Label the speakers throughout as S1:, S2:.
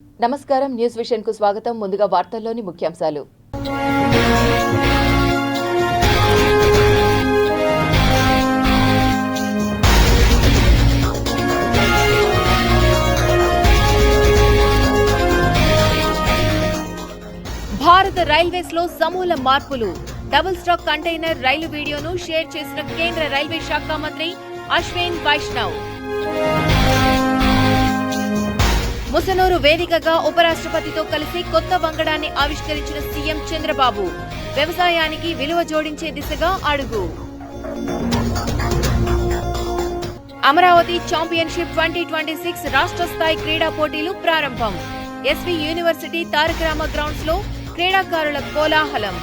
S1: నమస్కారం news vision కు స్వాగతం. ముందుగా వార్తల్లోని ముఖ్యాంశాలు. భారత రైల్వేస్ లో సమూల మార్పులు. డబుల్ స్టాక్ కంటైనర్ రైలు వీడియోను షేర్ చేసిన కేంద్ర రైల్వే శాఖ మంత్రి అశ్విన్ వైష్ణవ్. ముసనూరు వేదికగా ఉపరాష్ట్రపతితో కలిసి కొత్త వంగడాన్ని ఆవిష్కరించిన సీఎం చంద్రబాబు. వ్యవసాయానికి విలువ జోడించే దిశగా అడుగు. అమరావతి ఛాంపియన్షిప్ 2026 రాష్ట్ర స్థాయి క్రీడా పోటీలు ప్రారంభం. SV university Taraka Rama grounds లో క్రీడాకారుల కోలాహలం.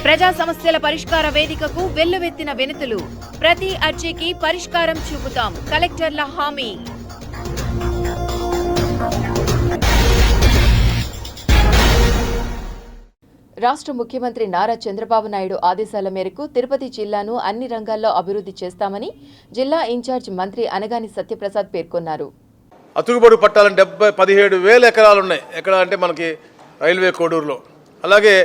S1: ప్రజా సమస్యల పరిష్కార వేదికకు వెల్లువెత్తిన వినతులు. ప్రతి అర్జీకి పరిష్కారం చూపుతాం, కలెక్టర్ల హామీ. రాష్ట్ర ముఖ్యమంత్రి నారా చంద్రబాబు నాయుడు ఆదేశాల మేరకు తిరుపతి జిల్లాను అన్ని రంగాల్లో అభివృద్ధి చేస్తామని జిల్లా ఇన్ఛార్జ్ మంత్రి అనగాని సత్యప్రసాద్ పేర్కొన్నారు.
S2: అతుకుబడి పట్టాలని 17,000 ఎకరాలు ఉన్నాయి. ఎక్కడ అంటే మనకి రైల్వే కోడూరులో. అలాగే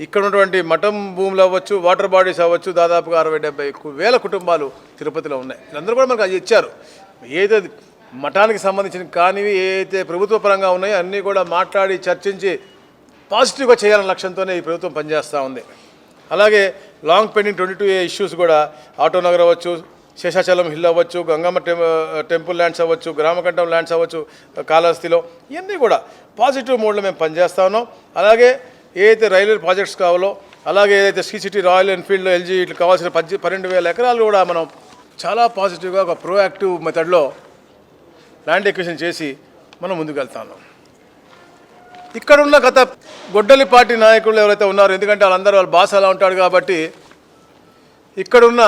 S2: ఇక్కడ ఉన్నటువంటి మఠం భూములు అవ్వచ్చు, వాటర్ బాడీస్ అవ్వచ్చు, దాదాపుగా 60-70,000 కుటుంబాలు తిరుపతిలో ఉన్నాయి. అందరూ కూడా మనకు అది ఇచ్చారు. ఏదైతే మఠానికి సంబంధించిన కానివి ఏదైతే ప్రభుత్వ పరంగా ఉన్నాయో అన్నీ కూడా మాట్లాడి చర్చించి పాజిటివ్గా చేయాలనే లక్ష్యంతోనే ఈ ప్రభుత్వం పనిచేస్తూ ఉంది. అలాగే లాంగ్ పెండింగ్ 22A ఇష్యూస్ కూడా ఆటోనగర్ అవ్వచ్చు, శేషాచలం హిల్ అవ్వచ్చు, గంగమ్మ టెంపుల్ ల్యాండ్స్ అవ్వచ్చు, గ్రామకంఠం ల్యాండ్స్ అవ్వచ్చు, కాళహస్తిలో ఇవన్నీ కూడా పాజిటివ్ మోడ్లో మేము పనిచేస్తా ఉన్నాం. అలాగే ఏదైతే రైల్వే ప్రాజెక్ట్స్ కావాలో, అలాగే ఏదైతే సిటీ రాయల్ ఎన్ఫీల్డ్ LG ఇట్లా కావాల్సిన 12,000 ఎకరాలు కూడా మనం చాలా పాజిటివ్గా ఒక ప్రోయాక్టివ్ మెథడ్లో ల్యాండ్ ఎక్విజిషన్ చేసి మనం ముందుకు వెళ్తాను. ఇక్కడున్న గత గొడ్డలి పార్టీ నాయకులు ఎవరైతే ఉన్నారో, ఎందుకంటే వాళ్ళ బాస్ అలా ఉంటాడు కాబట్టి ఇక్కడున్న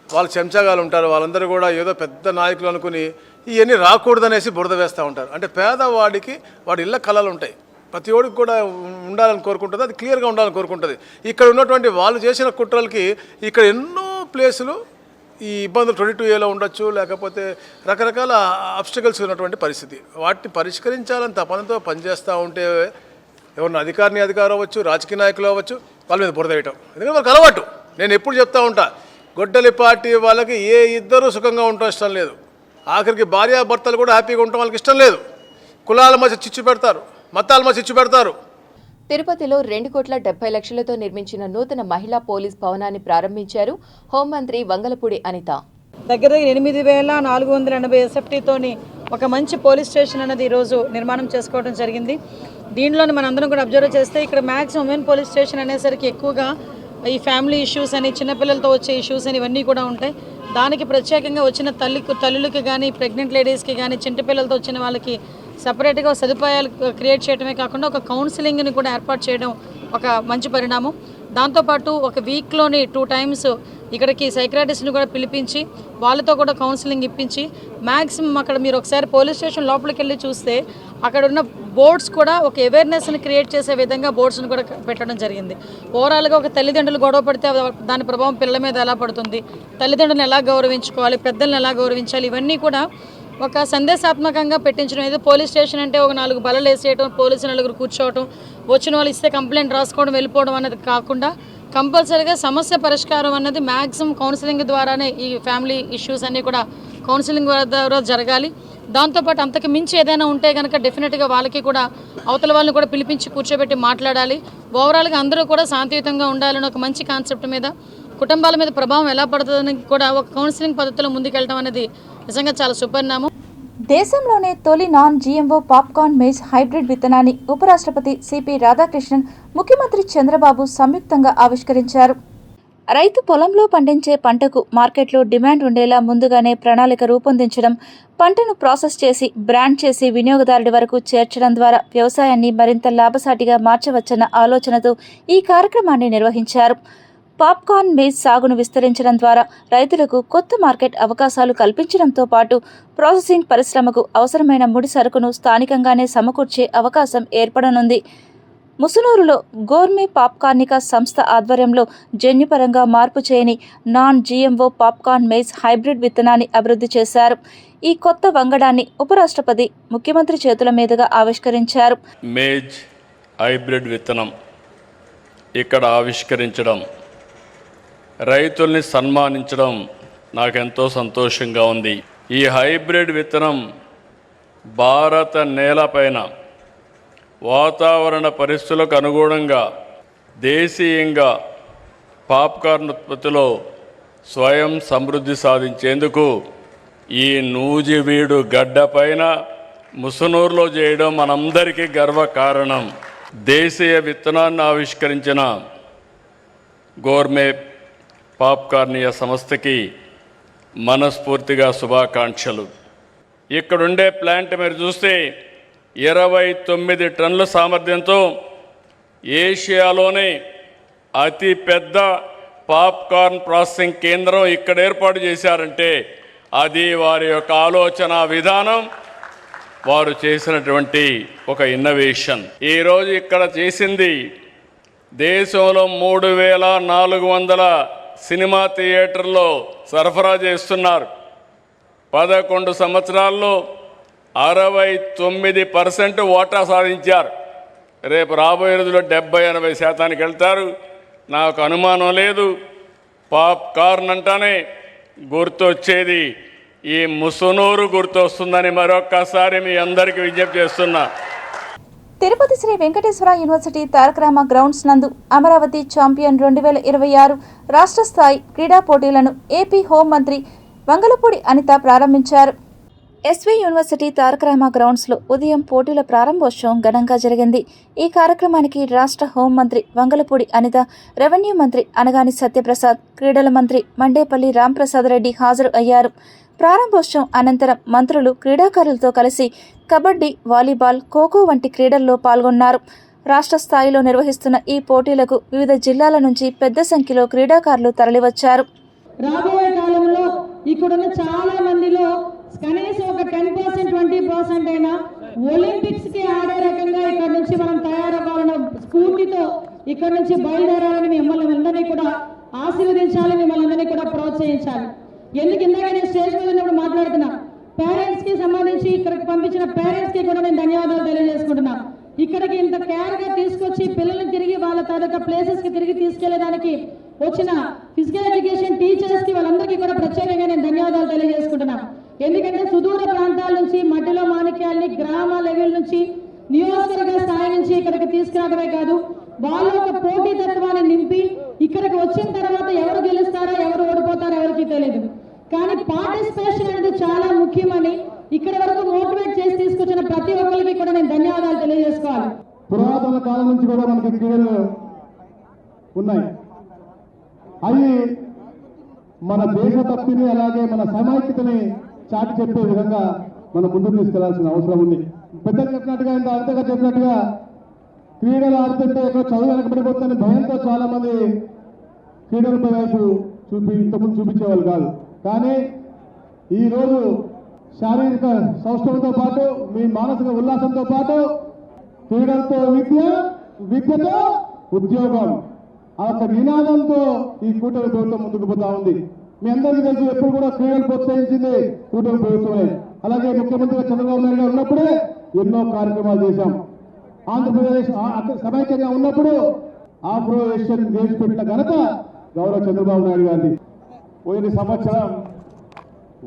S2: వాళ్ళ చెంచాగాలు ఉంటారు. వాళ్ళందరూ కూడా ఏదో పెద్ద నాయకులు అనుకుని ఇవన్నీ రాకూడదనేసి బురద వేస్తూ ఉంటారు. అంటే పేదవాడికి వాడి ఇళ్ళ కళలు ఉంటాయి. ప్రతి ఒడికి కూడా ఉండాలని కోరుకుంటుంది, అది క్లియర్గా ఉండాలని కోరుకుంటుంది. ఇక్కడ ఉన్నటువంటి వాళ్ళు చేసిన కుట్రలకి ఇక్కడ ఎన్నో ప్లేసులు ఈ ఇబ్బందులు 22Aలో ఉండొచ్చు, లేకపోతే రకరకాల అబ్స్టికల్స్ ఉన్నటువంటి పరిస్థితి. వాటిని పరిష్కరించాలని తపనతో పనిచేస్తూ ఉంటే ఎవరిన అధికారం అవ్వచ్చు, రాజకీయ నాయకులు అవ్వచ్చు, వాళ్ళ మీద బురద వేయటం. ఎందుకంటే వాళ్ళకి అలవాటు. నేను ఎప్పుడు చెప్తా ఉంటా, గొడ్డలి పార్టీ వాళ్ళకి ఏ ఇద్దరు సుఖంగా ఉండటం ఇష్టం లేదు. ఆఖరికి భార్యాభర్తలు కూడా హ్యాపీగా ఉండటం వాళ్ళకి ఇష్టం లేదు. కులాల మధ్య చిచ్చు పెడతారు, మతాల మధ్య చిచ్చు పెడతారు.
S1: తిరుపతిలో 2,70,00,000తో నిర్మించిన నూతన మహిళా పోలీస్ భవనాన్ని ప్రారంభించారు హోంమంత్రి వంగలపూడి అనిత.
S3: దగ్గర 8,480 SFTతోని ఒక మంచి పోలీస్ స్టేషన్ అనేది ఈరోజు నిర్మాణం చేసుకోవడం జరిగింది. దీనిలోని మనందరం కూడా అబ్జర్వ్ చేస్తే ఇక్కడ మ్యాక్సిమం ఉమెన్ పోలీస్ స్టేషన్ అనేసరికి ఎక్కువగా ఈ ఫ్యామిలీ ఇష్యూస్ అని, చిన్నపిల్లలతో వచ్చే ఇష్యూస్ అని ఇవన్నీ కూడా ఉంటాయి. దానికి ప్రత్యేకంగా వచ్చిన తల్లులకి కానీ, ప్రెగ్నెంట్ లేడీస్కి కానీ, చిన్నపిల్లలతో వచ్చిన వాళ్ళకి సపరేట్గా సదుపాయాలు క్రియేట్ చేయడమే కాకుండా ఒక కౌన్సిలింగ్ని కూడా ఏర్పాటు చేయడం ఒక మంచి పరిణామం. దాంతోపాటు ఒక వీక్లోని 2 times ఇక్కడికి సైక్రాటిస్ట్ని కూడా పిలిపించి వాళ్ళతో కూడా కౌన్సిలింగ్ ఇప్పించి మ్యాక్సిమం అక్కడ మీరు ఒకసారి పోలీస్ స్టేషన్ లోపలికి వెళ్ళి చూస్తే అక్కడ ఉన్న బోర్డ్స్ కూడా ఒక అవేర్నెస్ని క్రియేట్ చేసే విధంగా బోర్డ్స్ని కూడా పెట్టడం జరిగింది. ఓవరాల్గా ఒక తల్లిదండ్రులు గొడవ పడితే దాని ప్రభావం పిల్లల మీద ఎలా పడుతుంది, తల్లిదండ్రులను ఎలా గౌరవించుకోవాలి, పెద్దలను ఎలా గౌరవించాలి, ఇవన్నీ కూడా ఒక సందేశాత్మకంగా పెట్టించడం. ఏదో పోలీస్ స్టేషన్ అంటే ఒక 4 బల్లలు వేసేయటం, పోలీసు నలుగురు కూర్చోవటం, వచ్చిన వాళ్ళు ఇస్తే కంప్లైంట్ రాసుకోవడం, వెళ్ళిపోవడం అనేది కాకుండా కంపల్సరీగా సమస్య పరిష్కారం అన్నది మ్యాక్సిమం కౌన్సిలింగ్ ద్వారానే ఈ ఫ్యామిలీ ఇష్యూస్ అన్నీ కూడా కౌన్సిలింగ్ ద్వారా జరగాలి. దాంతోపాటు అంతకు మించి ఏదైనా ఉంటే కనుక డెఫినెట్గా వాళ్ళకి కూడా అవతల వాళ్ళని కూడా పిలిపించి కూర్చోబెట్టి మాట్లాడాలి. ఓవరాల్గా అందరూ కూడా శాంతియుతంగా ఉండాలని ఒక మంచి కాన్సెప్ట్ మీద కుటుంబాల మీద ప్రభావం ఎలా పడుతుందని కూడా ఒక కౌన్సిలింగ్ పద్ధతిలో ముందుకెళ్ళడం అనేది నిజంగా చాలా సుపరిణామం.
S4: దేశంలోనే తొలి non GMO popcorn maize hybrid విత్తనాన్ని ఉపరాష్ట్రపతి సిపి రాధాకృష్ణన్, ముఖ్యమంత్రి చంద్రబాబు సంయుక్తంగా ఆవిష్కరించారు. రైతు పొలంలో పండించే పంటకు మార్కెట్లో డిమాండ్ ఉండేలా ముందుగానే ప్రణాళిక రూపొందించడం, పంటను ప్రాసెస్ చేసి బ్రాండ్ చేసి వినియోగదారుడి వరకు చేర్చడం ద్వారా వ్యవసాయాన్ని మరింత లాభసాటిగా మార్చవచ్చన్న ఆలోచనతో ఈ కార్యక్రమాన్ని నిర్వహించారు. పాప్కార్న్ మేజ్ సాగును విస్తరించడం ద్వారా రైతులకు కొత్త మార్కెట్ అవకాశాలు కల్పించడంతో పాటు ప్రాసెసింగ్ పరిశ్రమకు అవసరమైన ముడి సరుకును స్థానికంగానే సమకూర్చే అవకాశం ఏర్పడనుంది. ముసునూరులో గోర్మే పాప్కార్నిక సంస్థ ఆధ్వర్యంలో జన్యుపరంగా మార్పు చేయని non GMO popcorn maize hybrid విత్తనాన్ని అభివృద్ధి చేశారు. ఈ కొత్త వంగడాన్ని ఉపరాష్ట్రపతి ముఖ్యమంత్రి చేతుల మీదుగా ఆవిష్కరించారు.
S5: మేజ్ హైబ్రిడ్ విత్తనం ఇక్కడ ఆవిష్కరించడం, రైతుల్ని సన్మానించడం నాకెంతో సంతోషంగా ఉంది. ఈ హైబ్రిడ్ విత్తనం భారత నేలపైన వాతావరణ పరిస్థితులకు అనుగుణంగా దేశీయంగా పాప్కార్న్ ఉత్పత్తిలో స్వయం సమృద్ధి సాధించేందుకు ఈ నూజివీడు గడ్డపైన ముసునూరులో చేయడం మనందరికీ గర్వకారణం. దేశీయ విత్తనాన్ని ఆవిష్కరించిన గోర్మే పాప్కార్నియా సంస్థకి మనస్ఫూర్తిగా శుభాకాంక్షలు. ఇక్కడుండే ప్లాంట్ మీరు చూస్తే 29 టన్నుల సామర్థ్యంతో ఏషియాలోనే అతి పెద్ద పాప్కార్న్ ప్రాసెసింగ్ కేంద్రం ఇక్కడ ఏర్పాటు చేశారంటే అది వారి యొక్క ఆలోచన విధానం, వారు చేసినటువంటి ఒక ఇన్నోవేషన్. ఈరోజు ఇక్కడ చేసింది దేశంలో 3400 సినిమా థియేటర్లో సరఫరా చేస్తున్నారు. 11 సంవత్సరాల్లో 69% వాటా సాధించారు. రేపు రాబోయే రోజుల్లో 70-80% వెళ్తారు. నాకు అనుమానం లేదు. పాప్కార్న్ అంటానే గుర్తొచ్చేది ఈ ముసునూరు గుర్తొస్తుందని మరొక్కసారి మీ అందరికీ విజ్ఞప్తి చేస్తున్నా.
S4: తిరుపతి శ్రీ వెంకటేశ్వర యూనివర్సిటీ తారక రామ గ్రౌండ్స్ నందు అమరావతి ఛాంపియన్ 2026 రాష్ట్ర స్థాయి క్రీడా పోటీలను ఏపీ హోంమంత్రి వంగలపూడి అనిత ప్రారంభించారు. ఎస్వి యూనివర్సిటీ తారక రామ గ్రౌండ్స్లో ఉదయం పోటీల ప్రారంభోత్సవం ఘనంగా జరిగింది. ఈ కార్యక్రమానికి రాష్ట్ర హోంమంత్రి వంగలపూడి అనిత, రెవెన్యూ మంత్రి అనగాని సత్యప్రసాద్, క్రీడల మంత్రి మండేపల్లి రాంప్రసాద్ రెడ్డి హాజరు అయ్యారు. ప్రారంభోత్సవం అనంతరం మంత్రులు క్రీడాకారులతో కలిసి కబడ్డీ, వాలీబాల్, ఖోఖో వంటి క్రీడల్లో పాల్గొన్నారు. రాష్ట్ర స్థాయిలో నిర్వహిస్తున్న ఈ పోటీలకు వివిధ జిల్లాల నుంచి పెద్ద సంఖ్యలో క్రీడాకారులు తరలివచ్చారు.
S3: రాబోయే కాలంలో ఇక్కడున్న చాలా మందిలో కనీసం ఒక 10%, 20% అయినా ఒలింపిక్స్ కి ఆడే రకంగా ఇక్కడ నుంచి మనం తయారవ్వాలన్న స్ఫూర్తితో ఇక్కడ నుంచి బయలుదేరాలని మిమ్మల్ని అందరినీ కూడా ఆశీర్వదించాలి, మిమ్మల్ని అందరినీ కూడా ప్రోత్సహించాలి. ఎందుకు ఇందాక నేను స్టేజ్ మీద ఉన్నప్పుడు మాట్లాడుతున్నా, పేరెంట్స్ కి సంబంధించి ఇక్కడికి పంపించిన పేరెంట్స్ కి కూడా నేను ధన్యవాదాలు తెలియజేసుకుంటున్నా. ఇక్కడికి ఇంత కేర్ గా తీసుకొచ్చి పిల్లల్ని తిరిగి వాళ్ళ తాలూకా ప్లేసెస్ కి తిరిగి తీసుకెళ్లేదానికి వచ్చిన ఫిజికల్ ఎడ్యుకేషన్ టీచర్స్ కి వాళ్ళందరికీ కూడా ప్రత్యేకంగా నేను ధన్యవాదాలు తెలియజేసుకుంటున్నా. ఎందుకంటే సుదూర ప్రాంతాల నుంచి మట్టిలో మాణిక్యాల్ని గ్రామ లెవెల్ నుంచి నియోజకవర్గ స్థాయి నుంచి ఇక్కడికి తీసుకురావడమే కాదు, వాళ్ళ ఒక పోటీతత్వాన్ని నింపి ఇక్కడికి వచ్చిన తర్వాత ఎవరు గెలుస్తారో ఎవరు ఓడిపోతారో ఎవరికి తెలియదు. కానీ పార్టిసిపేషన్ అనేది చాలా ముఖ్యమని ఇక్కడి వరకు మోటివేట్ చేసి తీసుకొచ్చిన ప్రతి ఒక్కరికి కూడా నేను ధన్యవాదాలు తెలియజేసుకోవాలి.
S6: పురాతన కాలం నుంచి కూడా మనకి క్రీడలు ఉన్నాయి. అవి మన దేశ భక్తిని అలాగే మన సమైక్యతని చాటి చెప్పే విధంగా మనం ముందుకు తీసుకెళ్లాల్సిన అవసరం ఉంది. పెద్దలు చెప్పినట్టుగా ఇంత అంతగా చెప్పినట్టుగా క్రీడలు ఆడుతుంటే ఎక్కడ చదువు వెనకబడిపోతుందని భయంతో చాలా మంది క్రీడలపై వైపు ఇంతకుముందు చూపించేవాళ్ళు కాదు. కానీ ఈరోజు శారీరక సౌష్ఠవంతో పాటు మీ మానసిక ఉల్లాసంతో పాటు క్రీడలతో విద్యతో ఉద్యోగం ఆ యొక్క నినాదంతో ఈ కూటమి ప్రభుత్వం ముందుకు పోతా ఉంది. మీ అందరికీ తెలుసు, ఎప్పుడు కూడా క్రీడలు ప్రోత్సహించింది కూటమి ప్రభుత్వమే. అలాగే ముఖ్యమంత్రిగా చంద్రబాబు నాయుడు గారు ఉన్నప్పుడే ఎన్నో కార్యక్రమాలు చేశాం. ఆంధ్రప్రదేశ్ సమైక్యంగా ఉన్నప్పుడు ఆఫ్రో ఏషియన్ గేమ్స్ పెట్టిన ఘనత గౌరవ చంద్రబాబు నాయుడు గారిది. పోయిన సంవత్సరం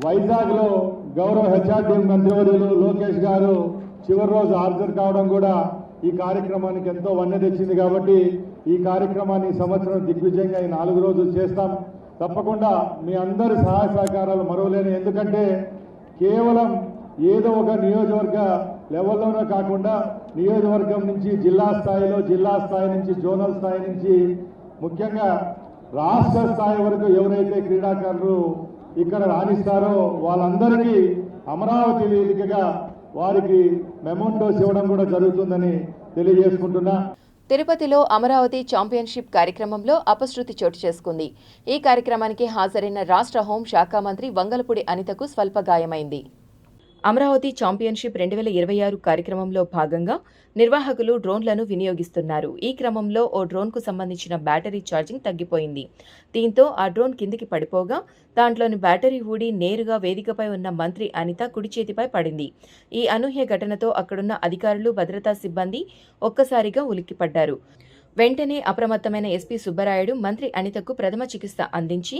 S6: వైజాగ్ లో గౌరవ హెచ్ఆర్డీ మంత్రివర్యులు లోకేష్ గారు చివరి రోజు హాజరు కావడం కూడా ఈ కార్యక్రమానికి ఎంతో వన్నె తెచ్చింది. కాబట్టి ఈ కార్యక్రమాన్ని ఈ సంవత్సరం దిగ్విజయంగా ఈ 4 రోజులు చేస్తాం. తప్పకుండా మీ అందరి సహాయ సహకారాలు మరవలేని. ఎందుకంటే కేవలం ఏదో ఒక నియోజకవర్గ లెవెల్లోనే కాకుండా నియోజకవర్గం నుంచి జిల్లా స్థాయిలో, జిల్లా స్థాయి నుంచి జోనల్ స్థాయి నుంచి ముఖ్యంగా రాష్ట్ర స్థాయి వరకు ఎవరైతే క్రీడాకారులు ఇక్కడ రాణిస్తారో వాళ్ళందరికీ అమరావతి వేదికగా వారికి మెమోంటోస్ ఇవ్వడం కూడా జరుగుతుందని తెలియజేసుకుంటున్నా.
S1: తిరుపతిలో అమరావతి ఛాంపియన్షిప్ కార్యక్రమంలో అపశృతి చోటు చేసుకుంది. ఈ కార్యక్రమానికి హాజరైన రాష్ట్ర హోం శాఖ మంత్రి వంగలపూడి అనితకు స్వల్ప గాయమైంది. అమరావతి ఛాంపియన్షిప్ 2026 కార్యక్రమంలో భాగంగా నిర్వాహకులు డ్రోన్లను వినియోగిస్తున్నారు. ఈ క్రమంలో ఓ డ్రోన్కు సంబంధించిన బ్యాటరీ ఛార్జింగ్ తగ్గిపోయింది. దీంతో ఆ డ్రోన్ కిందికి పడిపోగా దాంట్లోని బ్యాటరీ ఊడి నేరుగా వేదికపై ఉన్న మంత్రి అనిత కుడి చేతిపై పడింది. ఈ అనూహ్య ఘటనతో అక్కడున్న అధికారులు, భద్రతా సిబ్బంది ఒక్కసారిగా ఉలిక్కిపడ్డారు. వెంటనే అప్రమత్తమైన ఎస్పీ సుబ్బరాయుడు మంత్రి అనితకు ప్రథమ చికిత్స అందించి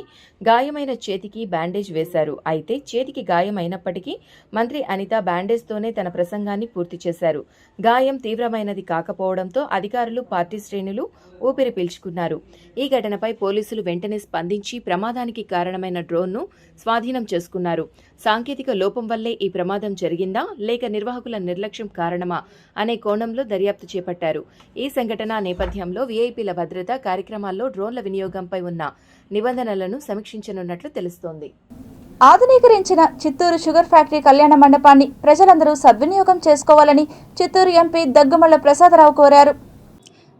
S1: గాయమైన చేతికి బ్యాండేజ్ వేశారు. అయితే చేతికి గాయమైనప్పటికీ మంత్రి అనిత బ్యాండేజ్తోనే తన ప్రసంగాన్ని పూర్తి చేశారు. గాయం తీవ్రమైనది కాకపోవడంతో అధికారులు, పార్టీ శ్రేణులు ఊపిరి పీల్చుకున్నారు. ఈ ఘటనపై పోలీసులు వెంటనే స్పందించి ప్రమాదానికి కారణమైన డ్రోన్ను స్వాధీనం చేసుకున్నారు. సాంకేతిక లోపం వల్లే ఈ ప్రమాదం జరిగిందా లేక నిర్వాహకుల నిర్లక్ష్యం కారణమా అనే కోణంలో దర్యాప్తు చేపట్టారు. ఈ సంఘటన నేపథ్యంలో వీఐపీల భద్రత కార్యక్రమాల్లో డ్రోన్ల వినియోగంపై ఉన్న నిబంధనలను సమీక్షించనున్నట్లు తెలుస్తోంది.
S4: ఆధునీకరించిన చిత్తూరు షుగర్ ఫ్యాక్టరీ కళ్యాణ మండపాన్ని ప్రజలందరూ సద్వినియోగం చేసుకోవాలని చిత్తూరు ఎంపీ దగ్గుమళ్ల ప్రసాదరావు కోరారు.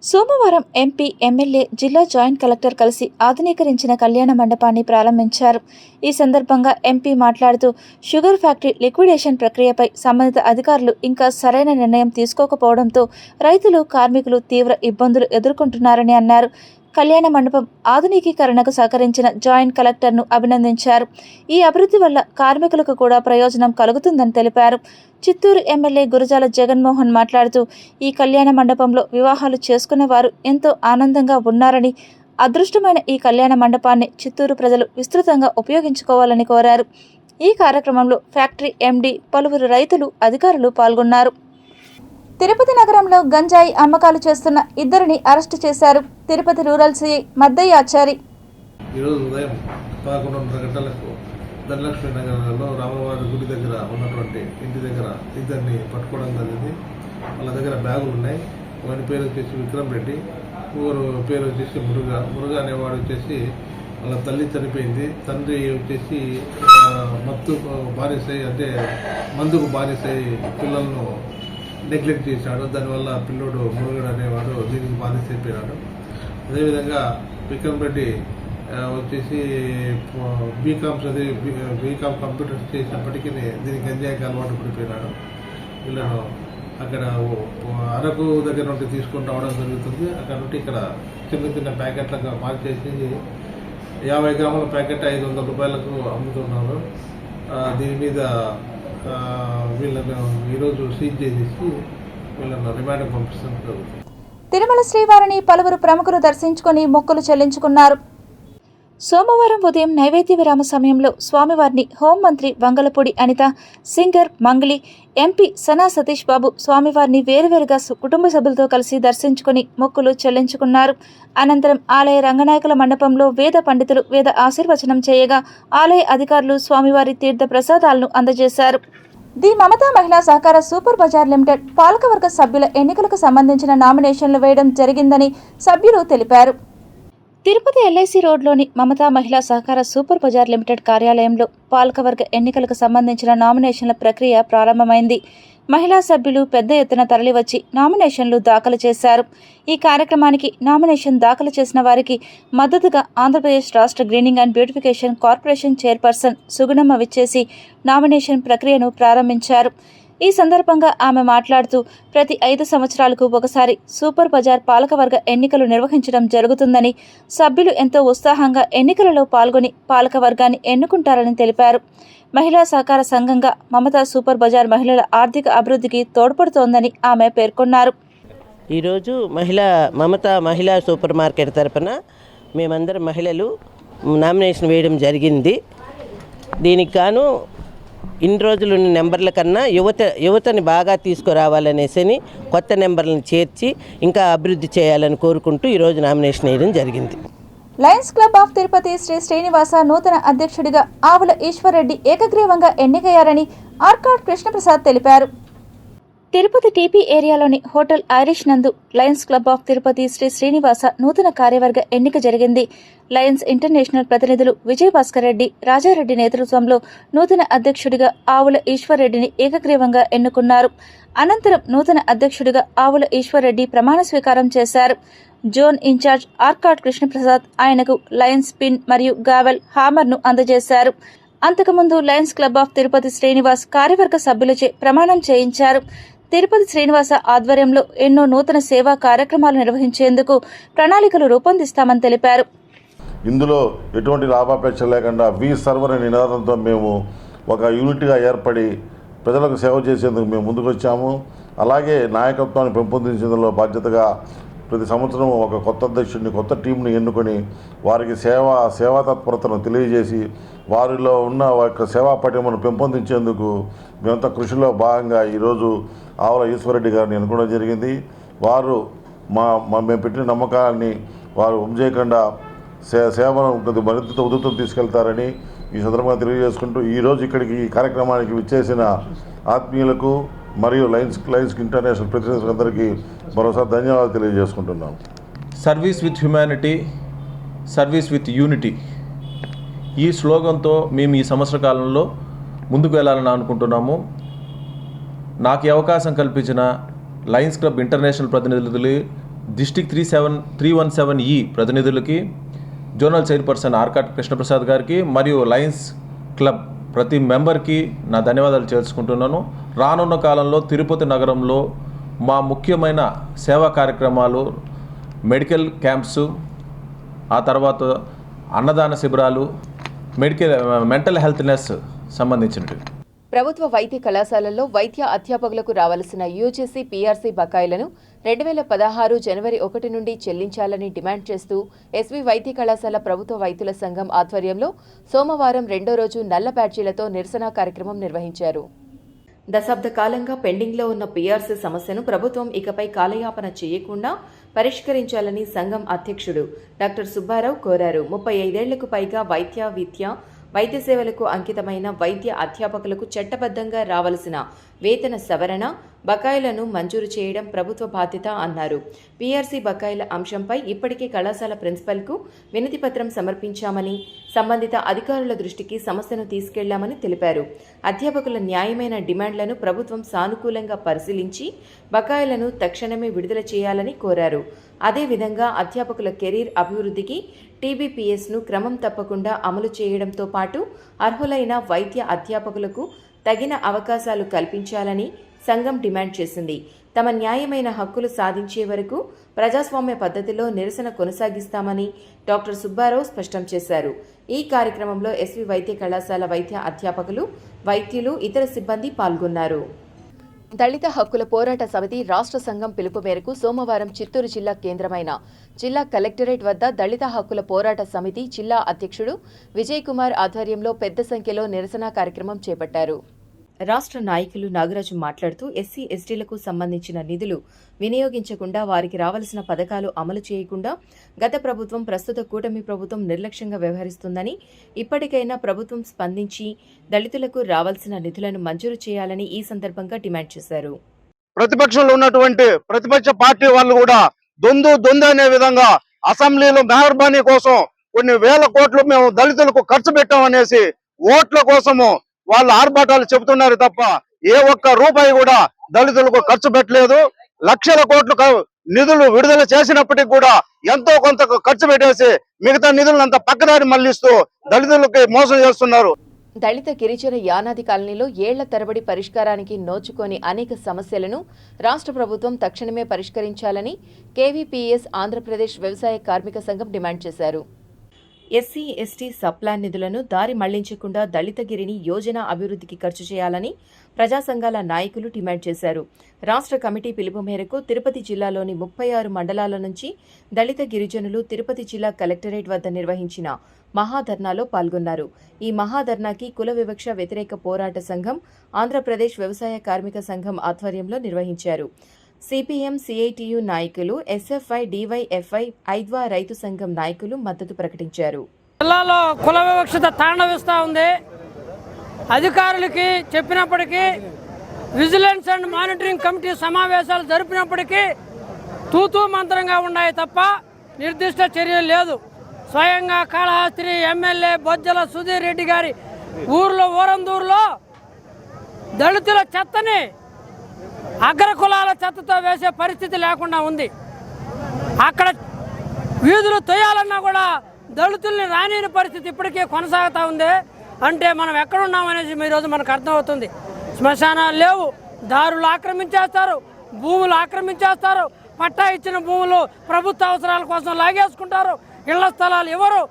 S4: సోమవారం ఎంపీ, ఎమ్మెల్యే, జిల్లా జాయింట్ కలెక్టర్ కలిసి ఆధునీకరించిన కళ్యాణ మండపాన్ని ప్రారంభించారు. ఈ సందర్భంగా ఎంపీ మాట్లాడుతూ షుగర్ ఫ్యాక్టరీ లిక్విడేషన్ ప్రక్రియపై సంబంధిత అధికారులు ఇంకా సరైన నిర్ణయం తీసుకోకపోవడంతో రైతులు, కార్మికులు తీవ్ర ఇబ్బందులు ఎదుర్కొంటున్నారని అన్నారు. కళ్యాణ మండపం ఆధునికీకరణకు సహకరించిన జాయింట్ కలెక్టర్ను అభినందించారు. ఈ అభివృద్ధి వల్ల కార్మికులకు కూడా ప్రయోజనం కలుగుతుందని తెలిపారు. చిత్తూరు ఎమ్మెల్యే గురజాల జగన్మోహన్ మాట్లాడుతూ ఈ కళ్యాణ మండపంలో వివాహాలు చేసుకునే వారు ఎంతో ఆనందంగా ఉన్నారని, అదృష్టమైన ఈ కళ్యాణ మండపాన్ని చిత్తూరు ప్రజలు విస్తృతంగా ఉపయోగించుకోవాలని కోరారు. ఈ కార్యక్రమంలో ఫ్యాక్టరీ ఎండీ, పలువురు రైతులు, అధికారులు పాల్గొన్నారు. తిరుపతి నగరంలో గంజాయి అమ్మకాలు చేస్తున్న ఇద్దరిని అరెస్టు చేశారు. Tirupati rural CI Maddaiah Achari.
S7: ఈరోజు ఉదయం 11:30 గంటలకు ధనలక్ష్మి నగరంలో రామవారి గుడి దగ్గర ఉన్నటువంటి ఇంటి దగ్గర ఇద్దరిని పట్టుకోవడం జరిగింది. వాళ్ళ దగ్గర బ్యాగులు ఉన్నాయి. వాని పేరు వచ్చేసి విక్రమ్ రెడ్డి, ఊరు పేరు వచ్చేసి మురుగా అనేవాడు వచ్చేసి వాళ్ళ తల్లి చనిపోయింది. తండ్రి వచ్చేసి మత్తు బానిసై, అంటే మందుకు బానిసై పిల్లలను నెగ్లెక్ట్ చేశాడు. దానివల్ల పిల్లోడు మురుగడు అనేవాడు దీనికి బానిస అయిపోయినాడు. అదేవిధంగా విక్రమ్ రెడ్డి వచ్చేసి బీకామ్ చదివి బీకామ్ కంప్యూటర్స్ చేసినప్పటికీ దీనికి గంజాయికి అలవాటు పడిపోయినాడు. వీళ్ళను అక్కడ అరకు దగ్గర నుండి తీసుకొని రావడం జరుగుతుంది. అక్కడ నుండి ఇక్కడ చిన్న చిన్న ప్యాకెట్లుగా మార్చేసి 50 గ్రాముల ప్యాకెట్ 500 రూపాయలకు అమ్ముతున్నారు. దీని మీద వీళ్ళను ఈరోజు సీజ్ చేసి వీళ్ళను రిమాండ్కి పంపిస్తాం జరుగుతుంది.
S4: తిరుమల శ్రీవారిని పలువురు ప్రముఖులు దర్శించుకుని మొక్కులు చెల్లించుకున్నారు. సోమవారం ఉదయం నైవేద్య విరామ సమయంలో స్వామివారిని హోంమంత్రి వంగలపూడి అనిత, సింగర్ మంగళి, ఎంపీ సనా సతీష్ బాబు స్వామివారిని వేరువేరుగా కుటుంబ సభ్యులతో కలిసి దర్శించుకుని మొక్కులు చెల్లించుకున్నారు. అనంతరం ఆలయ రంగనాయకుల మండపంలో వేద పండితులు వేద ఆశీర్వచనం చేయగా ఆలయ అధికారులు స్వామివారి తీర్థ ప్రసాదాలను అందజేశారు. ది మమతా మహిళా సహకార సూపర్ బజార్ లిమిటెడ్ పాలకవర్గ సభ్యుల ఎన్నికలకు సంబంధించిన నామినేషన్లు వేయడం జరిగిందని సభ్యులు తెలిపారు. తిరుపతి ఎల్ఐసి రోడ్లోని మమతా మహిళా సహకార సూపర్ బజార్ లిమిటెడ్ కార్యాలయంలో పాలకవర్గ ఎన్నికలకు సంబంధించిన నామినేషన్ల ప్రక్రియ ప్రారంభమైంది. మహిళా సభ్యులు పెద్ద ఎత్తున తరలివచ్చి నామినేషన్లు దాఖలు చేశారు. ఈ కార్యక్రమానికి నామినేషన్ దాఖలు చేసిన వారికి మద్దతుగా ఆంధ్రప్రదేశ్ రాష్ట్ర greening and beautification corporation chairperson Sugunamma విచ్చేసి నామినేషన్ ప్రక్రియను ప్రారంభించారు. ఈ సందర్భంగా ఆమె మాట్లాడుతూ ప్రతి 5 సంవత్సరాలకు ఒకసారి సూపర్ బజార్ పాలకవర్గ ఎన్నికలు నిర్వహించడం జరుగుతుందని, సభ్యులు ఎంతో ఉత్సాహంగా ఎన్నికలలో పాల్గొని పాలకవర్గాన్ని ఎన్నుకుంటారని తెలిపారు. మహిళా సహకార సంఘంగా మమతా సూపర్ బజార్ మహిళల ఆర్థిక అభివృద్ధికి తోడ్పడుతోందని ఆమె పేర్కొన్నారు.
S8: ఈరోజు మమతా మహిళా సూపర్ మార్కెట్ తరపున మేమందరం మహిళలు నామినేషన్ వేయడం జరిగింది. దీనికి గాను ఇన్ని రోజులు ఉన్న నెంబర్ల కన్నా యువతని బాగా తీసుకురావాలనేసి కొత్త నెంబర్లను చేర్చి ఇంకా అభివృద్ధి చేయాలని కోరుకుంటూ ఈరోజు నామినేషన్ వేయడం జరిగింది.
S4: Lions Club of Tirupati Sri Srinivasa నూతన అధ్యక్షుడిగా ఆవుల ఈశ్వర్రెడ్డి ఏకగ్రీవంగా ఎన్నికయ్యారని ఆర్కాడ్ కృష్ణప్రసాద్ తెలిపారు. తిరుపతి టీపీ ఏరియాలోని హోటల్ ఐరిష్ నందు Lions Club of Tirupati Sri Srinivasa నూతన కార్యవర్గ ఎన్నిక జరిగింది. లయన్స్ ఇంటర్నేషనల్ ప్రతినిధులు విజయభాస్కర్ రెడ్డి, రాజారెడ్డి నేతృత్వంలో నూతన అధ్యక్షుడిగా ఆవుల ఈశ్వర్రెడ్డిని ఏకగ్రీవంగా ఎన్నుకున్నారు. అనంతరం నూతన అధ్యక్షుడిగా ఆవుల ఈశ్వర్రెడ్డి ప్రమాణ స్వీకారం చేశారు. జోన్ ఇన్ఛార్జ్ ఆర్కాడ్ కృష్ణప్రసాద్ ఆయనకు లయన్స్ పిన్ మరియు గావెల్ హామర్ను అందజేశారు. అంతకుముందు Lions Club of Tirupati Srinivas కార్యవర్గ సభ్యులచే ప్రమాణం చేయించారు. తిరుపతి శ్రీనివాస ఆధ్వర్యంలో ఎన్నో నూతన సేవా కార్యక్రమాలు నిర్వహించేందుకు ప్రణాళికలు రూపొందిస్తామని తెలిపారు.
S9: ఇందులో ఎటువంటి లాభాపేక్ష లేకుండా వి సర్వర్ అనే నినాదంతో మేము ఒక యూనిట్గా ఏర్పడి ప్రజలకు సేవ చేసేందుకు మేము ముందుకు వచ్చాము. అలాగే నాయకత్వాన్ని పెంపొందించేందులో బాధ్యతగా ప్రతి సంవత్సరం ఒక కొత్త అధ్యక్షుడిని, కొత్త టీంని ఎన్నుకొని వారికి సేవా తత్పరతను తెలియజేసి వారిలో ఉన్న యొక్క సేవా పటిమను పెంపొందించేందుకు మేమంతా కృషిలో భాగంగా ఈరోజు ఆవుల ఈశ్వరరెడ్డి గారిని ఎన్నుకోవడం జరిగింది. వారు మేము పెట్టిన నమ్మకాన్ని వారు చేయకుండా సేవను మరింత ఉధృతం తీసుకెళ్తారని ఈ సందర్భంగా తెలియజేసుకుంటూ ఈరోజు ఇక్కడికి ఈ కార్యక్రమానికి విచ్చేసిన ఆత్మీయులకు మరియు లయన్స్ ఇంటర్నేషనల్ ప్రతినిధులందరికీ మరోసారి ధన్యవాదాలు తెలియజేసుకుంటున్నాం.
S10: Service with humanity, service with unity ఈ స్లోగన్తో మేము ఈ సంవత్సర కాలంలో ముందుకు వెళ్ళాలని అనుకుంటున్నాము. నాకు ఈ అవకాశం కల్పించిన లయన్స్ క్లబ్ ఇంటర్నేషనల్ ప్రతినిధులు, డిస్ట్రిక్ట్ 317E ప్రతినిధులకి, జోనల్ చైర్పర్సన్ ఆర్కాట్ కృష్ణప్రసాద్ గారికి మరియు లయన్స్ క్లబ్ ప్రతి మెంబర్కి నా ధన్యవాదాలు చేసుకుంటున్నాను. రానున్న కాలంలో తిరుపతి నగరంలో మా ముఖ్యమైన సేవా కార్యక్రమాలు, మెడికల్ క్యాంప్స్, ఆ తర్వాత అన్నదాన శిబిరాలు, మెంటల్ హెల్త్నెస్ సంబంధించినవి.
S1: ప్రభుత్వ వైద్య కళాశాలల్లో వైద్య అధ్యాపకులకు రావాల్సిన యూజీసీ పీఆర్సీ బకాయిలను 2016 జనవరి 1 నుండి చెల్లించాలని డిమాండ్ చేస్తూ ఎస్వి వైద్య కళాశాల ప్రభుత్వ వైద్యుల సంఘం ఆధ్వర్యంలో సోమవారం రెండో రోజు నల్ల బ్యాడ్జీలతో నిరసన కార్యక్రమం నిర్వహించారు. దశాబ్ద కాలంగా పెండింగ్లో ఉన్న పీఆర్సీ సమస్యను ప్రభుత్వం ఇకపై కాలయాపన చేయకుండా పరిష్కరించాలని సంఘం అధ్యక్షుడు డాక్టర్ సుబ్బారావు కోరారు. 35 ఏళ్లకు పైగా వైద్య సేవలకు అంకితమైన వైద్య అధ్యాపకులకు చట్టబద్ధంగా రావాల్సిన వేతన సవరణ, బకాయిలను మంజూరు చేయడం ప్రభుత్వ బాధ్యత అన్నారు. పీఆర్సీ బకాయిల అంశంపై ఇప్పటికే కళాశాల ప్రిన్సిపల్కు వినతిపత్రం సమర్పించామని, సంబంధిత అధికారుల దృష్టికి సమస్యను తీసుకెళ్లామని తెలిపారు. అధ్యాపకుల న్యాయమైన డిమాండ్లను ప్రభుత్వం సానుకూలంగా పరిశీలించి బకాయిలను తక్షణమే విడుదల చేయాలని కోరారు. అదేవిధంగా అధ్యాపకుల కెరీర్ అభివృద్ధికి టీబీపీఎస్ను క్రమం తప్పకుండా అమలు చేయడంతో పాటు అర్హులైన వైద్య అధ్యాపకులకు తగిన అవకాశాలు కల్పించాలని సంఘం డిమాండ్ చేసింది. తమ న్యాయమైన హక్కులు సాధించే వరకు ప్రజాస్వామ్య పద్ధతిలో నిరసన కొనసాగిస్తామని డాక్టర్ సుబ్బారావు స్పష్టం చేశారు. ఈ కార్యక్రమంలో ఎస్వి వైద్య కళాశాల వైద్య అధ్యాపకులు, వైద్యులు, ఇతర సిబ్బంది పాల్గొన్నారు. దళిత హక్కుల పోరాట సమితి రాష్ట్ర సంఘం పిలుపు మేరకు సోమవారం చిత్తూరు జిల్లా కేంద్రమైన జిల్లా కలెక్టరేట్ వద్ద దళిత హక్కుల పోరాట సమితి జిల్లా అధ్యక్షుడు విజయ్ కుమార్ ఆధ్వర్యంలో పెద్ద సంఖ్యలో నిరసన కార్యక్రమం చేపట్టారు. రాష్ట్ర నాయకులు నాగరాజు మాట్లాడుతూ ఎస్సీ ఎస్టీలకు సంబంధించిన నిధులు వినియోగించకుండా, వారికి రావాల్సిన పథకాలు అమలు చేయకుండా గత ప్రభుత్వం, ప్రస్తుత కూటమి ప్రభుత్వం నిర్లక్ష్యంగా వ్యవహరిస్తుందని, ఇప్పటికైనా ప్రభుత్వం స్పందించి దళితులకు రావాల్సిన నిధులను మంజూరు చేయాలని ఈ సందర్భంగా డిమాండ్ చేశారు.
S2: ప్రతిపక్షంలో ఉన్నటువంటి ప్రతిపక్ష పార్టీ వాళ్ళు కూడా దొందు అనే విధంగా అసెంబ్లీలో మెహర్బానీ కోసం కొన్ని వేల కోట్లు మేము దళితులకు ఖర్చు పెట్టామనేసి ఓట్ల కోసము వాళ్ళు ఆర్భాటాలు చెబుతున్నారు తప్ప ఏ ఒక్క రూపాయి కూడా దళితులకు ఖర్చు పెట్టలేదు. లక్షల కోట్లు నిధులు విడుదల చేసినప్పటికీ కూడా ఎంతో కొంత ఖర్చు పెట్టేసి మిగతా నిధులను పక్కదారి మళ్లిస్తూ దళితులకి మోసం చేస్తున్నారు.
S1: దళిత గిరిజన యానాది కాలనీలో ఏళ్ల తరబడి పరిష్కారానికి నోచుకోని అనేక సమస్యలను రాష్ట్ర ప్రభుత్వం తక్షణమే పరిష్కరించాలని కేవీపీఎస్ ఆంధ్రప్రదేశ్ వ్యవసాయ కార్మిక సంఘం డిమాండ్ చేశారు. ఎస్సీ ఎస్టీ సబ్ప్లాన్ నిధులను దారి మళ్లించకుండా దళితగిరిని యోజన అభివృద్ధికి ఖర్చు చేయాలని ప్రజా సంఘాల నాయకులు డిమాండ్ చేశారు. రాష్ట్ర కమిటీ పిలుపు మేరకు తిరుపతి జిల్లాలోని 36 మండలాల నుంచి దళిత గిరిజనులు తిరుపతి జిల్లా కలెక్టరేట్ వద్ద నిర్వహించిన మహాధర్నాలో పాల్గొన్నారు. ఈ మహాధర్నాకి కుల వివక్ష వ్యతిరేక పోరాట సంఘం, ఆంధ్రప్రదేశ్ వ్యవసాయ కార్మిక సంఘం ఆధ్వర్యంలో నిర్వహించారు. సిపిఎం, సిఐటియు నాయకులు, ఎస్ఎఫ్ఐ, డివైఎఫ్ఐ, ఐద్వా రైతు సంఘం నాయకులు మద్దతు ప్రకటించారు.
S11: జిల్లాలో కుల వివక్షత తాండవిస్తూ ఉంది. అధికారులకి చెప్పినప్పటికీ, విజిలెన్స్ అండ్ మానిటరింగ్ కమిటీ సమావేశాలు జరిపినప్పటికీ తూతూ మంత్రంగా ఉన్నాయి తప్ప నిర్దిష్ట చర్యలు లేదు. స్వయంగా కాళహస్తి ఎమ్మెల్యే బొజ్జల సుధీర్ రెడ్డి గారి ఊరందూరులో దళితుల చెత్తని అగ్రకులాల చెత్తతో వేసే పరిస్థితి లేకుండా ఉంది. అక్కడ వీధులు తొయ్యాలన్నా కూడా దళితుల్ని రానిని పరిస్థితి ఇప్పటికీ కొనసాగుతూ ఉంది. అంటే మనం ఎక్కడున్నామనేసి ఈరోజు మనకు అర్థమవుతుంది. శ్మశానాలు లేవు, దారులు ఆక్రమించేస్తారు, భూములు ఆక్రమించేస్తారు, పట్టా ఇచ్చిన భూములు ప్రభుత్వ అవసరాల కోసం లాగేసుకుంటారు, ఇళ్ల స్థలాలు ఎవరు.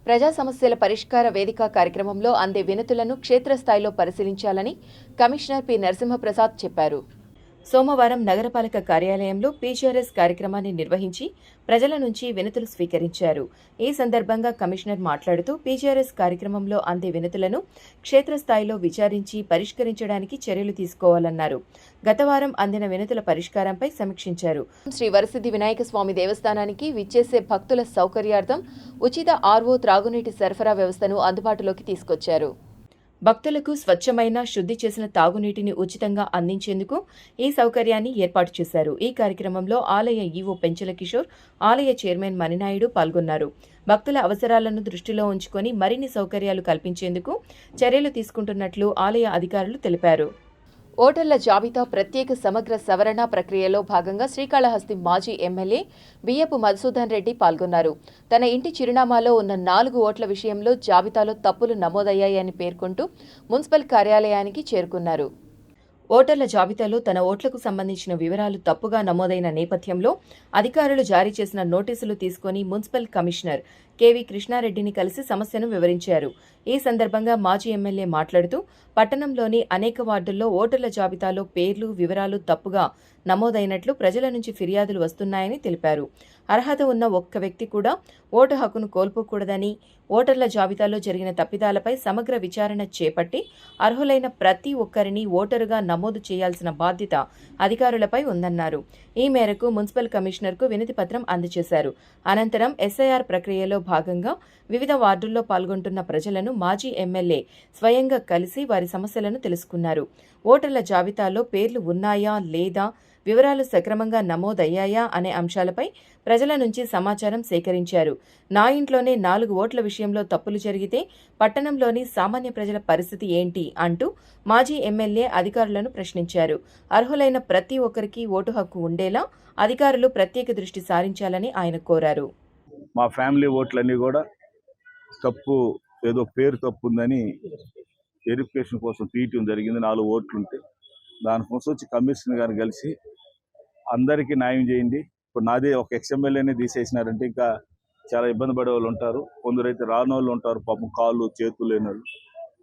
S1: ప్రజా సమస్యల పరిష్కార వేదిక కార్యక్రమంలో అందే వినతులను క్షేత్రస్థాయిలో పరిశీలించాలని కమిషనర్ పి నరసింహప్రసాద్ చెప్పారు. సోమవారం నగరపాలక కార్యాలయంలో పీజీఆర్ఎస్ కార్యక్రమాన్ని నిర్వహించి ప్రజల నుంచి వినతులు స్వీకరించారు. ఈ సందర్భంగా కమిషనర్ మాట్లాడుతూ పీజీఆర్ఎస్ కార్యక్రమంలో అందే వినతులను క్షేత్రస్థాయిలో విచారించి పరిష్కరించడానికి చర్యలు తీసుకోవాలన్నారు. గత వారం అందిన వినతుల పరిష్కారంపై సమీక్షించారు. శ్రీ వరసిద్ధి వినాయక స్వామి దేవస్థానానికి విచ్చేసే భక్తుల సౌకర్యార్థం ఉచిత ఆర్ఓ త్రాగునీటి సరఫరా వ్యవస్థను అందుబాటులోకి తీసుకొచ్చారు. భక్తులకు స్వచ్ఛమైన శుద్ధి చేసిన తాగునీటిని ఉచితంగా అందించేందుకు ఈ సౌకర్యాన్ని ఏర్పాటు చేశారు. ఈ కార్యక్రమంలో ఆలయ ఈవో పెంచల కిషోర్, ఆలయ చైర్మన్ మణినాయుడు పాల్గొన్నారు. భక్తుల అవసరాలను దృష్టిలో ఉంచుకొని మరిన్ని సౌకర్యాలు కల్పించేందుకు చర్యలు తీసుకుంటున్నట్లు ఆలయ అధికారులు తెలిపారు. ఓటర్ల జాబితా ప్రత్యేక సమగ్ర సవరణ ప్రక్రియలో భాగంగా శ్రీకాళహస్తి మాజీ ఎమ్మెల్యే బియ్యపు మధుసూదన్ రెడ్డి పాల్గొన్నారు. తన ఇంటి చిరునామాలో ఉన్న 4 ఓట్ల విషయంలో జాబితాలో తప్పులు నమోదయ్యాయని పేర్కొంటూ మున్సిపల్ కార్యాలయానికి చేరుకున్నారు. ఓటర్ల జాబితాలో తన ఓట్లకు సంబంధించిన వివరాలు తప్పుగా నమోదైన నేపథ్యంలో అధికారులు జారీ చేసిన నోటీసులు తీసుకుని మున్సిపల్ కమిషనర్ కెవి కృష్ణారెడ్డిని కలిసి సమస్యను వివరించారు. ఈ సందర్భంగా మాజీ ఎమ్మెల్యే మాట్లాడుతూ పట్టణంలోని అనేక వార్డుల్లో ఓటర్ల జాబితాలో పేర్లు, వివరాలు తప్పుగా నమోదైనట్లు ప్రజల నుంచి ఫిర్యాదులు వస్తున్నాయని తెలిపారు. అర్హత ఉన్న ఒక్క వ్యక్తి కూడా ఓటు హక్కును కోల్పోకూడదని, ఓటర్ల జాబితాలో జరిగిన తప్పిదాలపై సమగ్ర విచారణ చేపట్టి అర్హులైన ప్రతి ఒక్కరిని ఓటరుగా నమోదు చేయాల్సిన బాధ్యత అధికారులపై ఉందన్నారు. ఈ మేరకు మున్సిపల్ కమిషనర్కు వినతి పత్రం అందజేశారు. అనంతరం ఎస్ఐఆర్ ప్రక్రియలో భాగంగా వివిధ వార్డుల్లో పాల్గొంటున్న ప్రజలను మాజీ ఎమ్మెల్యే స్వయంగా కలిసి వారి సమస్యలను తెలుసుకున్నారు. ఓటర్ల జాబితాలో పేర్లు ఉన్నాయా లేదా, వివరాలు సక్రమంగా నమోదయ్యాయా అనే అంశాలపై ప్రజల నుంచి సమాచారం సేకరించారు. నా ఇంట్లోనే 4 ఓట్ల విషయంలో తప్పులు జరిగితే పట్టణంలోని సామాన్య ప్రజల పరిస్థితి ఏంటి అంటూ మాజీ ఎమ్మెల్యే అధికారులను ప్రశ్నించారు. అర్హులైన ప్రతి ఒక్కరికి ఓటు హక్కు ఉండేలా అధికారులు ప్రత్యేక దృష్టి సారించాలని ఆయన కోరారు.
S12: మా ఫ్యామిలీ ఓట్లన్నీ కూడా తప్పు, ఏదో పేరు తప్పు ఉందని వెరిఫికేషన్ కోసం తీయటం జరిగింది. 4 ఓట్లు ఉంటే దానికోసం వచ్చి కమిషనర్ గారిని కలిసి అందరికీ న్యాయం చేయండి. ఇప్పుడు నాదే ఒక ఎక్స్ఎమ్మెల్యేనే తీసేసినారంటే ఇంకా చాలా ఇబ్బంది పడే వాళ్ళు ఉంటారు. కొందరైతే రాని వాళ్ళు ఉంటారు, పాపం కాళ్ళు చేతులు లేని వాళ్ళు.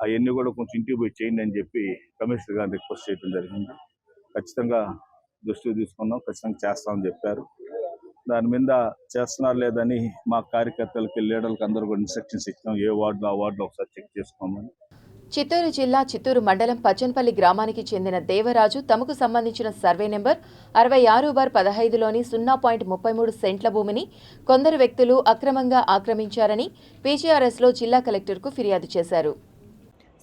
S12: అవన్నీ కూడా కొంచెం ఇంటికి పోయి చేయండి అని చెప్పి కమిషనర్ గారిని రిక్వెస్ట్ చేయడం జరిగింది. ఖచ్చితంగా దృష్టికి తీసుకున్నాం, ఖచ్చితంగా చేస్తామని చెప్పారు. దాని మీద చేస్తున్నారు లేదని మా కార్యకర్తలకి, లీడర్లకి అందరూ కూడా ఇన్స్ట్రక్షన్స్ ఇచ్చినాం. ఏ వార్డులో ఆ వార్డులో ఒకసారి చెక్ చేసుకోమని.
S1: చిత్తూరు జిల్లా చిత్తూరు మండలం పచ్చన్పల్లి గ్రామానికి చెందిన దేవరాజు తమకు సంబంధించిన సర్వే నెంబర్ 66/15లోని 0.33 సెంట్ల భూమిని కొందరు వ్యక్తులు అక్రమంగా ఆక్రమించారని పీజీఆర్ఎస్లో జిల్లా కలెక్టర్కు ఫిర్యాదు చేశారు.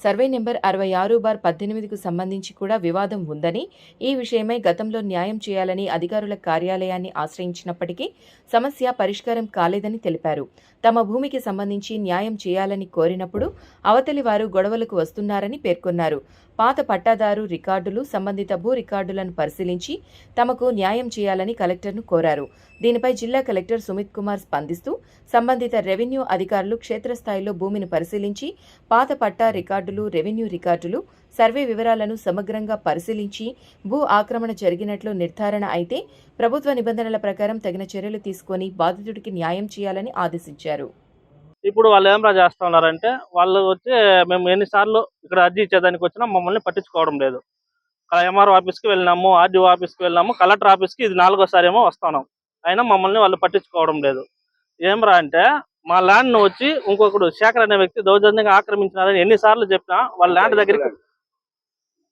S1: సర్వే నెంబర్ 66/18కు సంబంధించి కూడా వివాదం ఉందని, ఈ విషయమై గతంలో న్యాయం చేయాలని అధికారుల కార్యాలయాన్ని ఆశ్రయించినప్పటికీ సమస్య పరిష్కారం కాలేదని తెలిపారు. తమ భూమికి సంబంధించి న్యాయం చేయాలని కోరినప్పుడు అవతలి వారు గొడవలకు వస్తున్నారని పేర్కొన్నారు. పాత పట్టాదారు రికార్డులు, సంబంధిత భూ రికార్డులను పరిశీలించి తమకు న్యాయం చేయాలని కలెక్టర్ను కోరారు. దీనిపై జిల్లా కలెక్టర్ సుమిత్ కుమార్ స్పందిస్తూ సంబంధిత రెవెన్యూ అధికారులు క్షేత్రస్థాయిలో భూమిని పరిశీలించి పాత పట్టా రికార్డులు, రెవెన్యూ రికార్డులు, సర్వే వివరాలను సమగ్రంగా పరిశీలించి భూ ఆక్రమణ జరిగినట్లు నిర్ధారణ అయితే ప్రభుత్వ నిబంధనల ప్రకారం తగిన చర్యలు తీసుకొని బాధితుడికి న్యాయం చేయాలని ఆదేశించారు.
S13: ఇప్పుడు వాళ్ళు ఏం చేస్తా ఉన్నారంటే, వాళ్ళు వచ్చి మేము ఎన్నిసార్లు ఇక్కడ అర్జీ ఇచ్చేదానికి వచ్చినా మమ్మల్ని పట్టించుకోవడం లేదు. ఎంఆర్ఓ ఆఫీస్కి వెళ్ళినాము, ఆర్డీఓ ఆఫీస్కి వెళ్ళినాము, కలెక్టర్ ఆఫీస్కి ఇది 4వ ఏమో వస్తున్నాం. అయినా మమ్మల్ని వాళ్ళు పట్టించుకోవడం లేదు. ఏమరా అంటే మా ల్యాండ్ను వచ్చి ఇంకొకడు శేఖర్ అనే వ్యక్తి దౌర్జన్యంగా ఆక్రమించినారని ఎన్నిసార్లు చెప్పినా వాళ్ళ ల్యాండ్ దగ్గరికి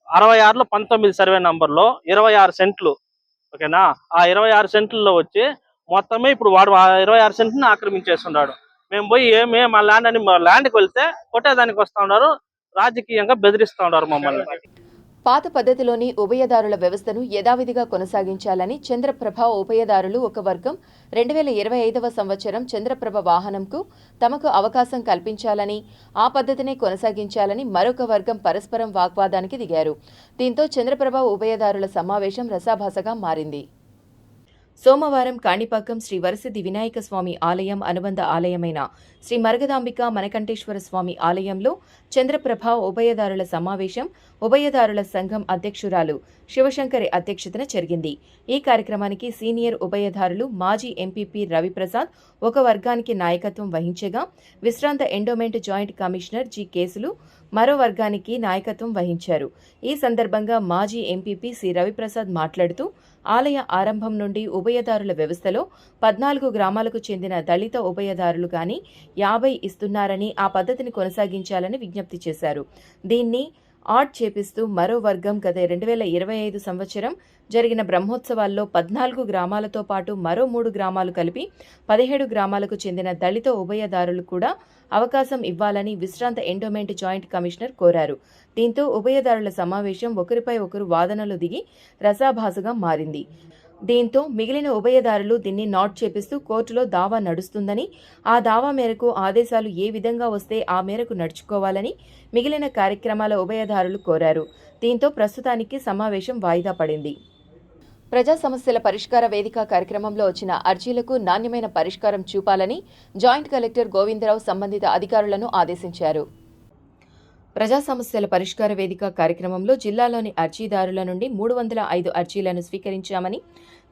S13: 66లో 19 సర్వే నంబర్లో 26 సెంట్లు, ఓకేనా, ఆ 26 సెంట్లలో వచ్చి మొత్తమే ఇప్పుడు వాడు 26 సెంట్ని ఆక్రమించేస్తున్నాడు. మేము పోయి ఏమే మా ల్యాండ్ అని మా ల్యాండ్కి వెళ్తే కొట్టేదానికి వస్తూ ఉన్నారు, రాజకీయంగా బెదిరిస్తూ ఉన్నారు మమ్మల్ని.
S1: పాత పద్ధతిలోని ఉభయదారుల వ్యవస్థను యథావిధిగా కొనసాగించాలని చంద్రప్రభ ఉభయదారులు ఒక వర్గం 2025వ సంవత్సరం చంద్రప్రభ వాహనంకు తమకు అవకాశం కల్పించాలని, ఆ పద్ధతినే కొనసాగించాలని మరొక వర్గం పరస్పరం వాగ్వాదానికి దిగారు. దీంతో చంద్రప్రభ ఉభయదారుల సమావేశం రసాభాసగా మారింది. సోమవారం కాణిపాకం శ్రీ వరసిద్ధి వినాయక స్వామి ఆలయం అనుబంధ ఆలయమైన శ్రీ మరగదాంబిక మణకంఠేశ్వర స్వామి ఆలయంలో చంద్రప్రభ ఉభయదారుల సమావేశం ఉభయదారుల సంఘం అధ్యక్షురాలు శివశంకరి అధ్యక్షతన జరిగింది. ఈ కార్యక్రమానికి సీనియర్ ఉభయదారులు మాజీ ఎంపీపీ రవిప్రసాద్ ఒక వర్గానికి నాయకత్వం వహించగా, విశ్రాంత ఎండోమెంట్ జాయింట్ కమిషనర్ జి కేసులు మరో వర్గానికి నాయకత్వం వహించారు. ఈ సందర్భంగా మాజీ ఎంపీపీ సి రవిప్రసాద్ మాట్లాడుతూ ఆలయ ఆరంభం నుండి ఉభయదారుల వ్యవస్థలో 14 గ్రామాలకు చెందిన దళిత ఉభయదారులు గాని 50 ఇస్తున్నారని ఆ పద్ధతిని కొనసాగించాలని విజ్ఞప్తి చేశారు. దీన్ని ఆడ్ చేపిస్తూ మరో వర్గం గత 2025 సంవత్సరం జరిగిన బ్రహ్మోత్సవాల్లో 14 గ్రామాలతో పాటు మరో 3 గ్రామాలు కలిపి 17 గ్రామాలకు చెందిన దళిత ఉభయదారులు కూడా అవకాశం ఇవ్వాలని విశ్రాంత ఎండోమెంట్ జాయింట్ కమిషనర్ కోరారు. దీంతో ఉభయదారుల సమావేశం ఒకరిపై ఒకరు వాదనలు దిగి రసాభాసగా మారింది. దీంతో మిగిలిన ఉభయదారులు దీన్ని నాట్ చేపిస్తూ కోర్టులో దావా నడుస్తుందని, ఆ దావా మేరకు ఆదేశాలు ఏ విధంగా వస్తే ఆ మేరకు నడుచుకోవాలని మిగిలిన కార్యక్రమాల ఉభయదారులు కోరారు. దీంతో ప్రస్తుతానికి సమావేశం వాయిదా పడింది. ప్రజా సమస్యల పరిష్కార వేదిక కార్యక్రమంలో వచ్చిన అర్జీలకు నాణ్యమైన పరిష్కారం చూపాలని జాయింట్ కలెక్టర్ గోవిందరావు సంబంధిత అధికారులను ఆదేశించారు. ప్రజా సమస్యల పరిష్కార వేదిక కార్యక్రమంలో జిల్లాలోని అర్జీదారుల నుండి 305 అర్జీలను స్వీకరించామని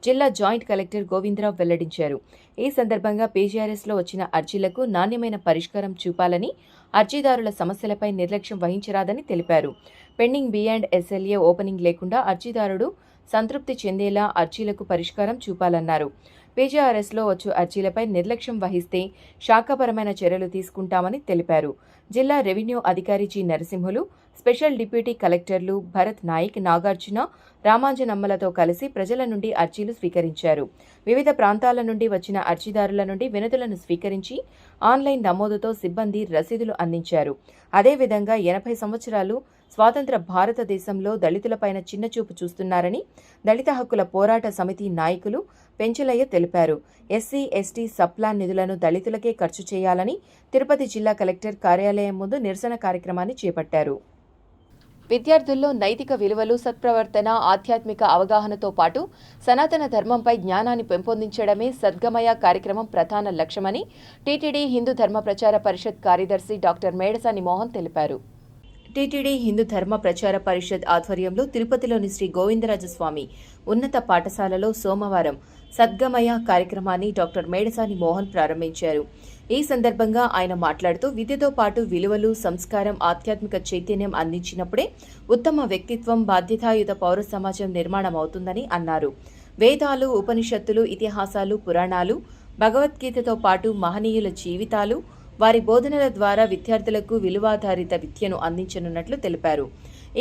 S1: జిల్లా జాయింట్ కలెక్టర్ గోవిందరావు వెల్లడించారు. ఈ సందర్భంగా పీజీఆర్ఎస్లో వచ్చిన అర్జీలకు నాణ్యమైన పరిష్కారం చూపాలని, అర్జీదారుల సమస్యలపై నిర్లక్ష్యం వహించరాదని తెలిపారు. పెండింగ్ B&SLA ఓపెనింగ్ లేకుండా అర్జీదారుడు సంతృప్తి చెందేలా అర్జీలకు పరిష్కారం చూపాలన్నారు. పీజీఆర్ఎస్లో వచ్చు అర్జీలపై నిర్లక్ష్యం వహిస్తే శాఖాపరమైన చర్యలు తీసుకుంటామని తెలిపారు. జిల్లా రెవెన్యూ అధికారి జి నరసింహులు, స్పెషల్ డిప్యూటీ కలెక్టర్లు భరత్ నాయక్, నాగార్జున, రామాంజనమ్మలతో కలిసి ప్రజల నుండి అర్జీలు స్వీకరించారు. వివిధ ప్రాంతాల నుండి వచ్చిన అర్జీదారుల నుండి వినతులను స్వీకరించి ఆన్లైన్ నమోదుతో సిబ్బంది రసీదులు అందించారు. అదేవిధంగా 80 సంవత్సరాలు స్వాతంత్ర భారతదేశంలో దళితులపైన చిన్నచూపు చూస్తున్నారని దళిత హక్కుల పోరాట సమితి నాయకులు పెంచలయ్య తెలిపారు. ఎస్సీ, ఎస్టీ సబ్ప్లాన్ నిధులను దళితులకే ఖర్చు చేయాలని తిరుపతి జిల్లా కలెక్టర్ కార్యాలయం ముందు నిరసన కార్యక్రమాన్ని చేపట్టారు. విద్యార్థుల్లో నైతిక విలువలు, సత్ప్రవర్తన, ఆధ్యాత్మిక అవగాహనతో పాటు సనాతన ధర్మంపై జ్ఞానాన్ని పెంపొందించడమే సద్గమయ కార్యక్రమం ప్రధాన లక్ష్యమని టీటీడీ హిందూ ధర్మ ప్రచార పరిషత్ కార్యదర్శి డాక్టర్ మేడసాని మోహన్ తెలిపారు. టీటీడీ హిందూ ధర్మ ప్రచార పరిషత్ ఆధ్వర్యంలో తిరుపతిలోని శ్రీ గోవిందరాజస్వామి ఉన్నత పాఠశాలలో సోమవారం సద్గమయ కార్యక్రమాన్ని డాక్టర్ మేడసాని మోహన్ ప్రారంభించారు. ఈ సందర్భంగా ఆయన మాట్లాడుతూ విద్యతో పాటు విలువలు, సంస్కారం, ఆధ్యాత్మిక చైతన్యం అందించినప్పుడే ఉత్తమ వ్యక్తిత్వం, బాధ్యతాయుత పౌర సమాజం నిర్మాణం అవుతుందని అన్నారు. వేదాలు, ఉపనిషత్తులు, ఇతిహాసాలు, పురాణాలు, భగవద్గీతతో పాటు మహనీయుల జీవితాలు, వారి బోధనల ద్వారా విద్యార్థులకు విలువాధారిత విద్యను అందించనున్నట్లు తెలిపారు.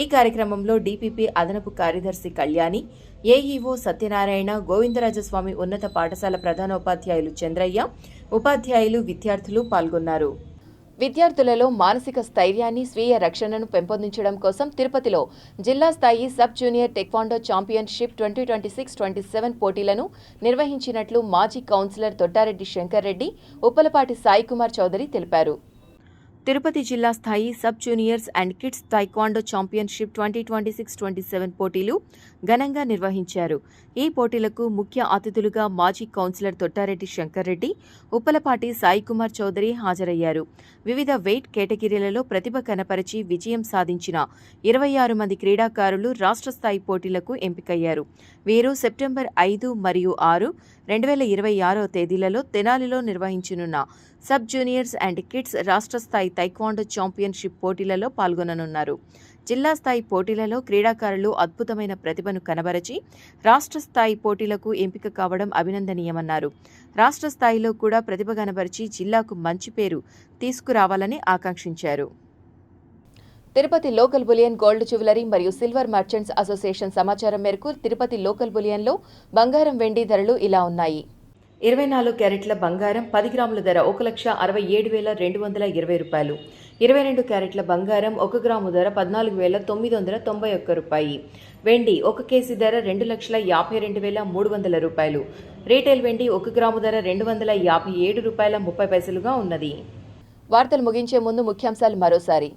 S1: ఈ కార్యక్రమంలో డీపీపీ అదనపు కార్యదర్శి కళ్యాణి, ఏఈఓ సత్యనారాయణ, గోవిందరాజస్వామి ఉన్నత పాఠశాల ప్రధానోపాధ్యాయులు చంద్రయ్య, ఉపాధ్యాయులు, విద్యార్థులు పాల్గొన్నారు. విద్యార్థులలో మానసిక స్థైర్యాన్ని, స్వీయ రక్షణను పెంపొందించడం కోసం తిరుపతిలో జిల్లా స్థాయి సబ్ జూనియర్ టెక్వాండో ఛాంపియన్షిప్ 2026-27 పోటీలను నిర్వహించినట్లు మాజీ కౌన్సిలర్ తొట్టారెడ్డి శంకర్ రెడ్డి, ఉప్పలపాటి సాయికుమార్ చౌదరి తెలిపారు. తిరుపతి జిల్లా స్థాయి sub juniors and kids taekwondo championship 2026-27 పోటీలు ఘనంగా నిర్వహించారు. ఈ పోటీలకు ముఖ్య అతిథులుగా మాజీ కౌన్సిలర్ తొట్టారెడ్డి శంకర్ రెడ్డి, ఉప్పలపాటి సాయికుమార్ చౌదరి హాజరయ్యారు. వివిధ వెయిట్ కేటగిరీలలో ప్రతిభ కనపరిచి విజయం సాధించిన 26 మంది క్రీడాకారులు రాష్ట్ర స్థాయి పోటీలకు ఎంపికయ్యారు. వీరు సెప్టెంబర్ 5 మరియు 6, 2026 తేదీలలో తెనాలిలో నిర్వహించనున్న సబ్ జూనియర్స్ అండ్ కిడ్స్ రాష్ట్ర స్థాయి టైక్వాండో ఛాంపియన్షిప్ పోటీలలో పాల్గొననున్నారు. జిల్లా స్థాయి పోటీలలో క్రీడాకారులు అద్భుతమైన ప్రతిభను కనబరచి రాష్ట్ర స్థాయి పోటీలకు ఎంపిక కావడం అభినందనీయమన్నారు. రాష్ట్ర స్థాయిలో కూడా ప్రతిభ కనబరిచి జిల్లాకు మంచి పేరు తీసుకురావాలని ఆకాంక్షించారు. Tirupati local bullion gold jewellery మరియు సిల్వర్ మర్చెంట్స్ అసోసియేషన్ సమాచారం మేరకు తిరుపతి లోకల్ బులియన్లో బంగారం, వెండి ధరలు ఇలా ఉన్నాయి. 24 క్యారెట్ల బంగారం 10 గ్రాముల ధర 1,67,220 రూపాయలు. 22 క్యారెట్ల బంగారం 1 గ్రాము ధర 14,991 రూపాయి. వెండి 1 కేజీ ధర 2,52,300 రూపాయలు. రీటైల్ వెండి 1 గ్రాము ధర 257 రూపాయల 30 పైసలుగా ఉన్నది. వార్తలు ముగించే ముందు ముఖ్యాంశాలు మరోసారి.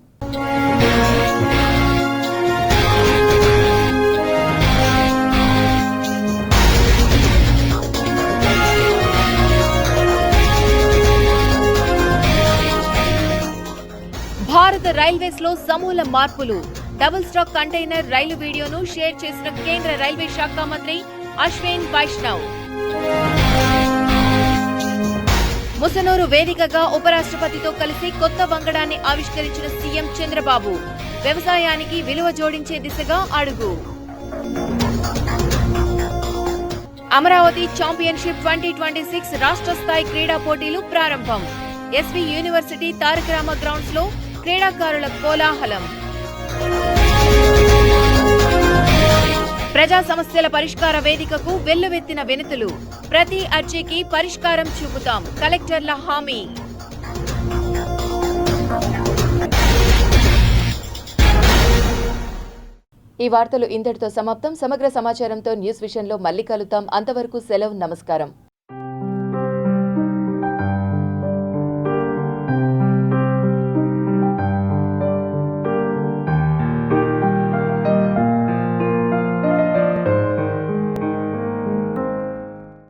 S1: రైల్వేస్ లో సమూల మార్పులు. డబుల్ స్టాక్ కంటైనర్ రైలు వీడియోను షేర్ చేసిన కేంద్ర రైల్వే శాఖ మంత్రి అశ్విన్ వైష్ణవ్. ముసనూరు వేదికగా ఉపరాష్ట్రపతితో కలిసి కొత్త వంగడాన్ని ఆవిష్కరించిన సీఎం చంద్రబాబు. వ్యవసాయానికి విలువ జోడించే దిశగా అడుగు. అమరావతి ఛాంపియన్షిప్ 2026 రాష్ట్ర స్థాయి క్రీడా పోటీలు ప్రారంభం. SV university Taraka Rama grounds లో క్రీడాకారుల కోలాహలం. ప్రజా సమస్యల పరిష్కార వేదికకు వెల్లువెత్తిన వినతులు. ప్రతి అర్జీకి పరిష్కారం చూపుతాం కలెక్టర్ల హామీ. ఈ వార్తలు ఇంతటితో సమాప్తం. సమగ్ర సమాచారంతో న్యూస్ విషయంలో మళ్ళీ కలుద్దాం. అంతవరకు సెలవు. నమస్కారం.